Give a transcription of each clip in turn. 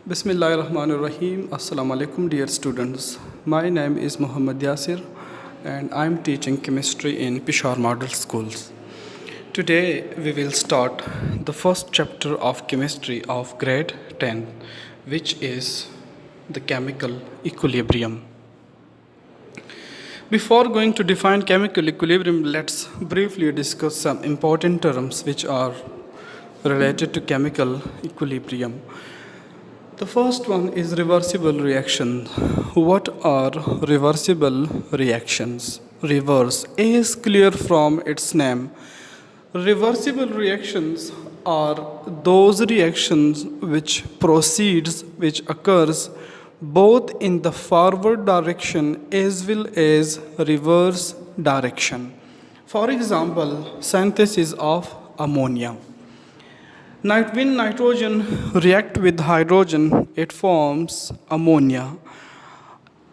Bismillahirrahmanirrahim. Assalamu alaikum, dear students. My name is Muhammad Yasir and I am teaching chemistry in Peshawar Model Schools. Today we will start the first chapter of chemistry of grade 10, which is the chemical equilibrium. Before going to define chemical equilibrium, let's briefly discuss some important terms which are related to chemical equilibrium. The first one is reversible reaction. What are reversible reactions? Reverse is clear from its name. Reversible reactions are those reactions which occurs both in the forward direction as well as reverse direction. For example, synthesis of ammonia. When nitrogen reacts with hydrogen, it forms ammonia.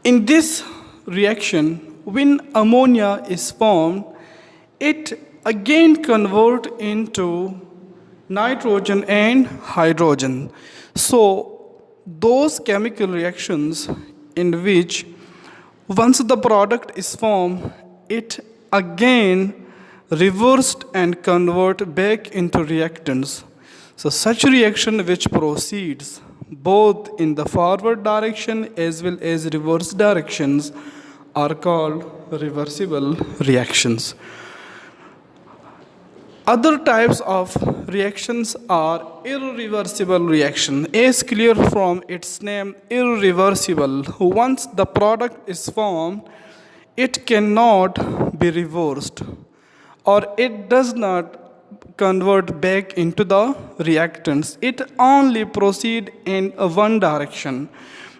In this reaction, when ammonia is formed, it again converts into nitrogen and hydrogen. So, those chemical reactions in which once the product is formed, it again reversed and convert back into reactants. So such reaction which proceeds both in the forward direction as well as reverse directions are called reversible reactions. Other types of reactions are irreversible reaction. As clear from its name, irreversible. Once the product is formed, it cannot be reversed or it does not convert back into the reactants. It only proceed in one direction.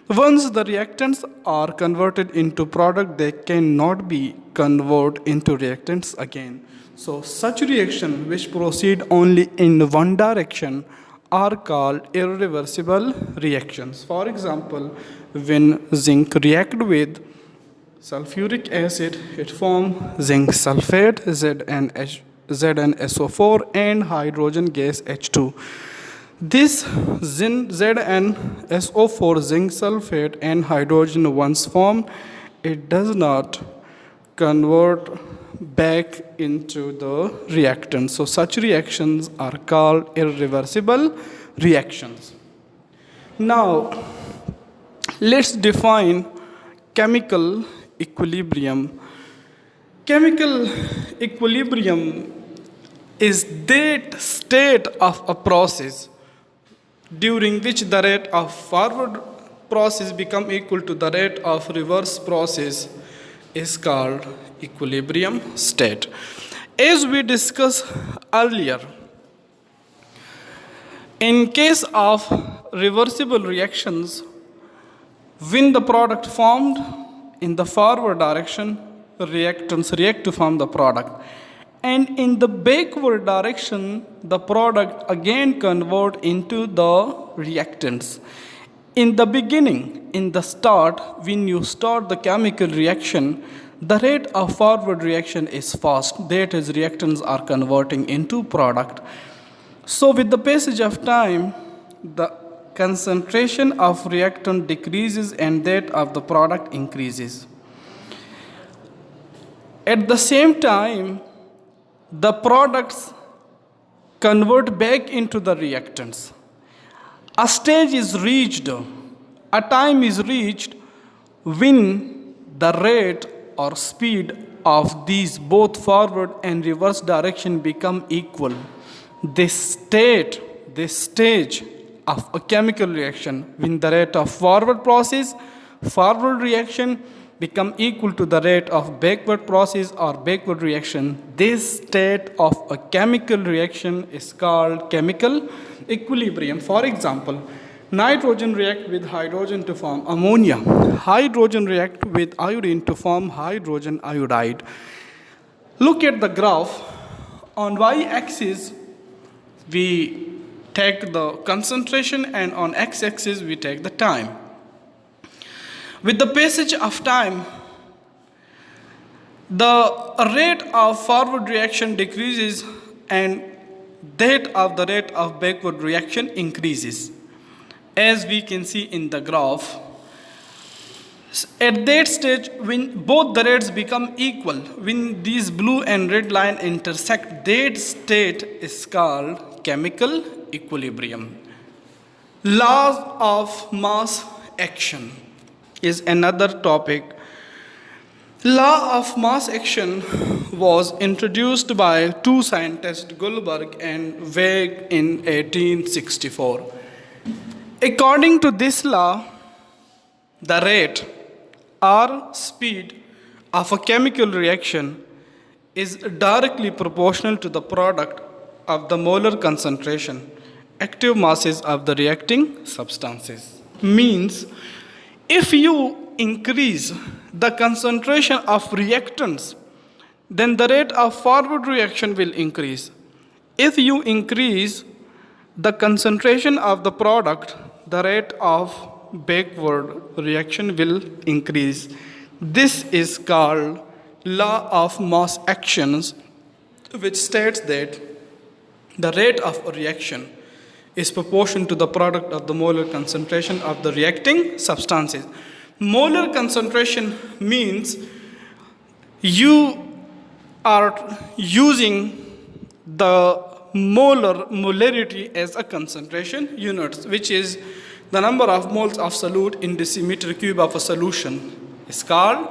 Once the reactants are converted into product, they cannot be converted into reactants again. So such reaction which proceed only in one direction are called irreversible reactions. For example, when zinc react with sulfuric acid, it forms zinc sulfate, ZnSO4 and hydrogen gas H2. This ZnSO4 zinc sulfate and hydrogen once formed, it does not convert back into the reactant. So such reactions are called irreversible reactions. Now let's define chemical equilibrium. Chemical equilibrium is that state of a process during which the rate of forward process become equal to the rate of reverse process is called equilibrium state. As we discussed earlier, in case of reversible reactions, when the product formed in the forward direction, reactants react to form the product, and in the backward direction the product again convert into the reactants. In the beginning, in the start, when you start the chemical reaction, the rate of forward reaction is fast, that is reactants are converting into product. So with the passage of time, the concentration of reactant decreases and that of the product increases. At the same time, the products convert back into the reactants. A stage is reached, a time is reached when the rate or speed of these both forward and reverse direction become equal. This stage of a chemical reaction, when the rate of forward reaction become equal to the rate of backward process or backward reaction, this state of a chemical reaction is called chemical equilibrium. For example, nitrogen react with hydrogen to form ammonia. Hydrogen react with iodine to form hydrogen iodide. Look at the graph. On y-axis, we take the concentration and on x-axis, we take the time. With the passage of time, the rate of forward reaction decreases and that of the rate of backward reaction increases. as we can see in the graph. At that stage, when both the rates become equal, when these blue and red line intersect, that state is called chemical equilibrium. Laws of mass action is another topic. Law of mass action was introduced by two scientists, Goldberg and Weig, in 1864. According to this law, the rate or speed of a chemical reaction is directly proportional to the product of the molar concentration, active masses of the reacting substances. Means, if you increase the concentration of reactants, then the rate of forward reaction will increase. If you increase the concentration of the product, the rate of backward reaction will increase. This is called law of mass actions, which states that the rate of a reaction is proportional to the product of the molar concentration of the reacting substances. Molar concentration means you are using the molarity as a concentration unit, which is the number of moles of solute in decimeter cube of a solution. It's called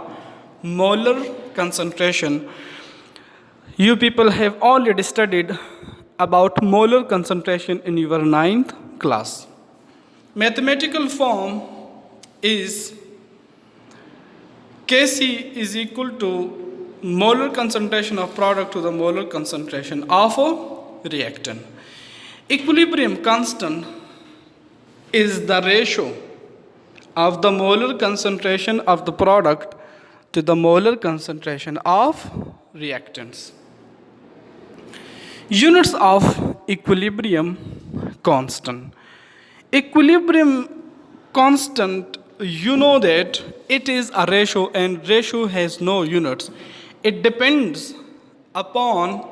molar concentration. You people have already studied about molar concentration in your 9th class. Mathematical form is Kc is equal to molar concentration of product to the molar concentration of a reactant. Equilibrium constant is the ratio of the molar concentration of the product to the molar concentration of reactants. Units of equilibrium constant. Equilibrium constant, you know that it is a ratio, and ratio has no units. It depends upon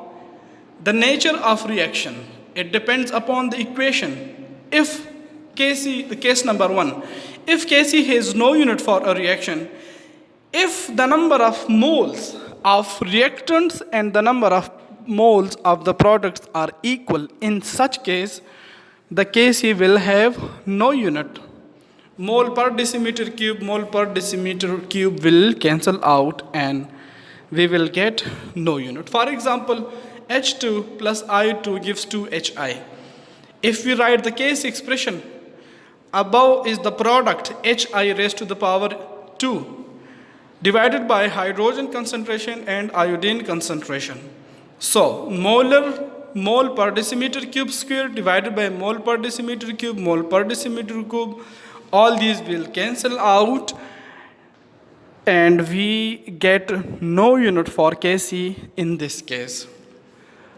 the nature of reaction. It depends upon the equation. If Kc, the case number 1, if Kc has no unit for a reaction, if the number of moles of reactants and the number of moles of the products are equal, in such case, the Kc will have no unit. Mole per decimeter cube will cancel out and we will get no unit. For example, H2 plus I2 gives 2Hi. If we write the Kc expression, above is the product Hi raised to the power 2 divided by hydrogen concentration and iodine concentration. So, mole per decimeter cube square divided by mole per decimeter cube, all these will cancel out and we get no unit for Kc in this case.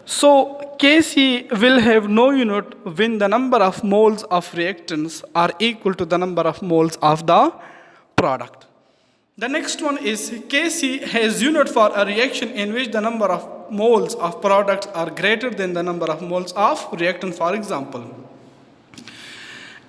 So, Kc will have no unit when the number of moles of reactants are equal to the number of moles of the product. The next one is Kc has unit for a reaction in which the number of moles of products are greater than the number of moles of reactant. For example,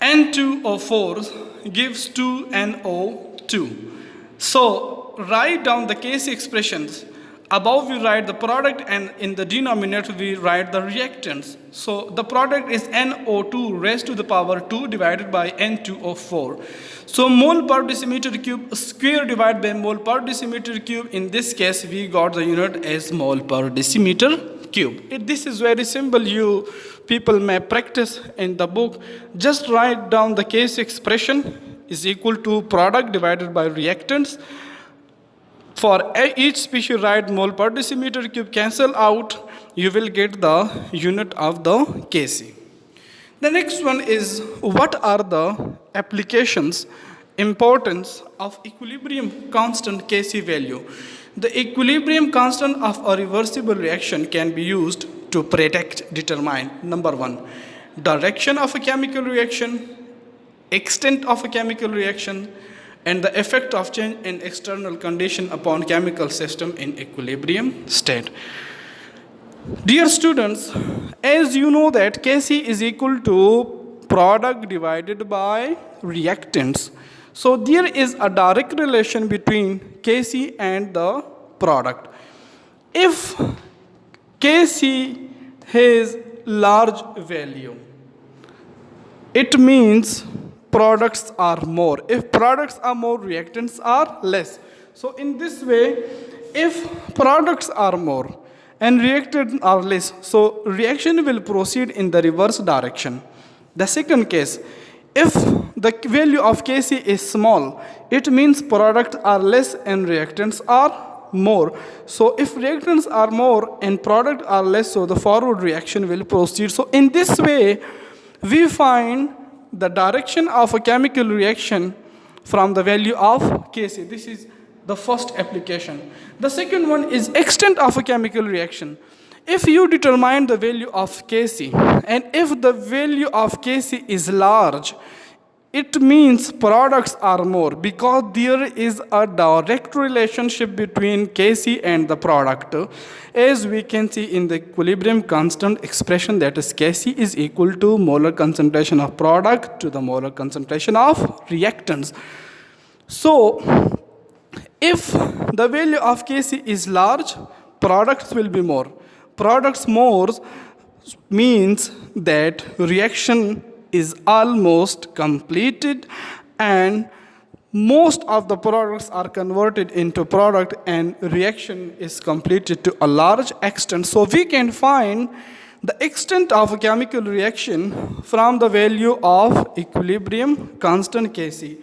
N2O4 gives 2NO2. So, write down the Kc expressions. Above we write the product and in the denominator we write the reactants. So the product is NO2 raised to the power 2 divided by N2O4. So mole per decimeter cube square divided by mole per decimeter cube. In this case we got the unit as mole per decimeter cube. This is very simple. You people may practice in the book. Just write down the Kc expression is equal to product divided by reactants. For each species, write mole per decimeter cube, cancel out, you will get the unit of the Kc. The next one is, what are the applications, importance of equilibrium constant Kc value? The equilibrium constant of a reversible reaction can be used to determine, number 1, direction of a chemical reaction, extent of a chemical reaction, and the effect of change in external condition upon chemical system in equilibrium state. Dear students, as you know that Kc is equal to product divided by reactants. So there is a direct relation between Kc and the product. If Kc has large value, it means products are more. If products are more, reactants are less. So in this way, if products are more and reactants are less, so reaction will proceed in the reverse direction. The second case, if the value of Kc is small, it means products are less and reactants are more. So if reactants are more and products are less, so the forward reaction will proceed. So in this way, we find the direction of a chemical reaction from the value of Kc. This is the first application. The second one is extent of a chemical reaction. If you determine the value of Kc, and if the value of Kc is large, it means products are more, because there is a direct relationship between Kc and the product, as we can see in the equilibrium constant expression, that is Kc is equal to molar concentration of product to the molar concentration of reactants. So if the value of Kc is large, products will be more. Products more means that reaction is almost completed and most of the products are converted into product and reaction is completed to a large extent. So we can find the extent of a chemical reaction from the value of equilibrium constant Kc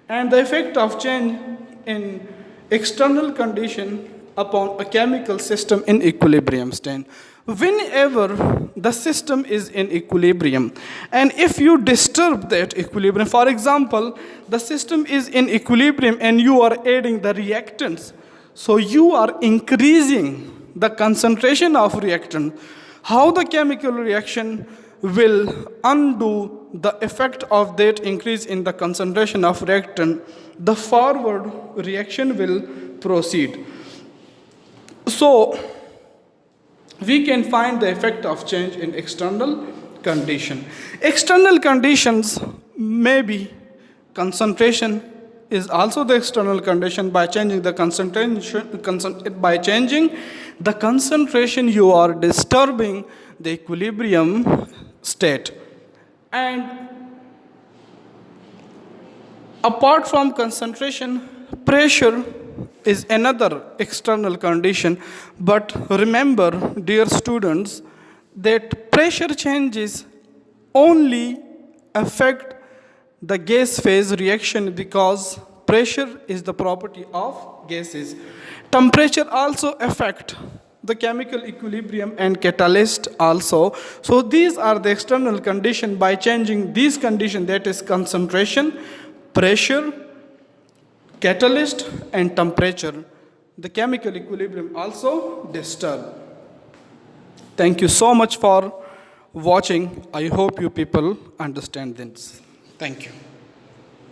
and the effect of change in external condition upon a chemical system in equilibrium state. Whenever the system is in equilibrium, and if you disturb that equilibrium, for example, the system is in equilibrium and you are adding the reactants, so you are increasing the concentration of reactant. How the chemical reaction will undo the effect of that increase in the concentration of reactant? The forward reaction will proceed. So we can find the effect of change in external condition. External conditions may be concentration is also the external condition. By changing the concentration, you are disturbing the equilibrium state. And apart from concentration, pressure is another external condition. But remember, dear students, that pressure changes only affect the gas phase reaction, because pressure is the property of gases. Temperature also affect the chemical equilibrium and catalyst also. So these are the external condition. By changing these conditions, that is concentration, pressure, catalyst and temperature, the chemical equilibrium also disturbed. Thank you so much for watching. I hope you people understand this. Thank you.